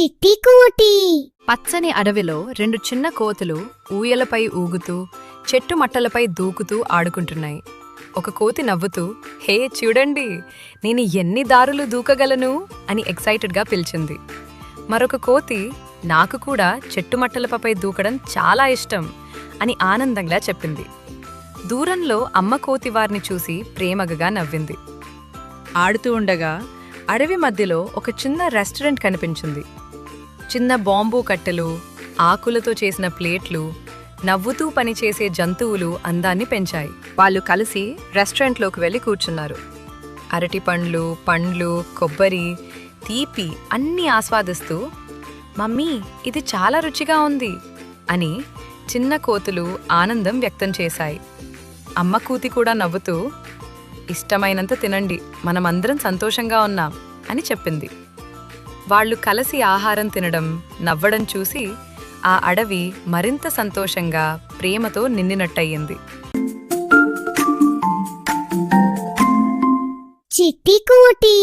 చిట్టికోటి. పచ్చని అడవిలో రెండు చిన్న కోతులు ఊయలపై ఊగుతూ చెట్టు మట్టలపై దూకుతూ ఆడుకుంటున్నాయి. ఒక కోతి నవ్వుతూ, హే చూడండి, నేను ఎన్ని దారులు దూకగలను అని ఎక్సైటెడ్గా పిలిచింది. మరొక కోతి, నాకు కూడా చెట్టు మట్టలపై దూకడం చాలా ఇష్టం అని ఆనందంగా చెప్పింది. దూరంలో అమ్మ కోతి వారిని చూసి ప్రేమగా నవ్వింది. ఆడుతూ ఉండగా అడవి మధ్యలో ఒక చిన్న రెస్టారెంట్ కనిపించింది. చిన్న బాంబూ కట్టెలు, ఆకులతో చేసిన ప్లేట్లు, నవ్వుతూ పనిచేసే జంతువులు అందాన్ని పెంచాయి. వాళ్ళు కలిసి రెస్టారెంట్లోకి వెళ్ళి కూర్చున్నారు. అరటి పండ్లు, కొబ్బరి, తీపి అన్నీ ఆస్వాదిస్తూ, మమ్మీ ఇది చాలా రుచిగా ఉంది అని చిన్న కోతులు ఆనందం వ్యక్తం చేశాయి. అమ్మ కూతి కూడా నవ్వుతూ, ఇష్టమైనంత తినండి, మనమందరం సంతోషంగా ఉన్నాం అని చెప్పింది. వాళ్ళు కలిసి ఆహారం తినడం, నవ్వడం చూసి ఆ అడవి మరింత సంతోషంగా, ప్రేమతో నిండినట్టయింది. చిట్టికోటి.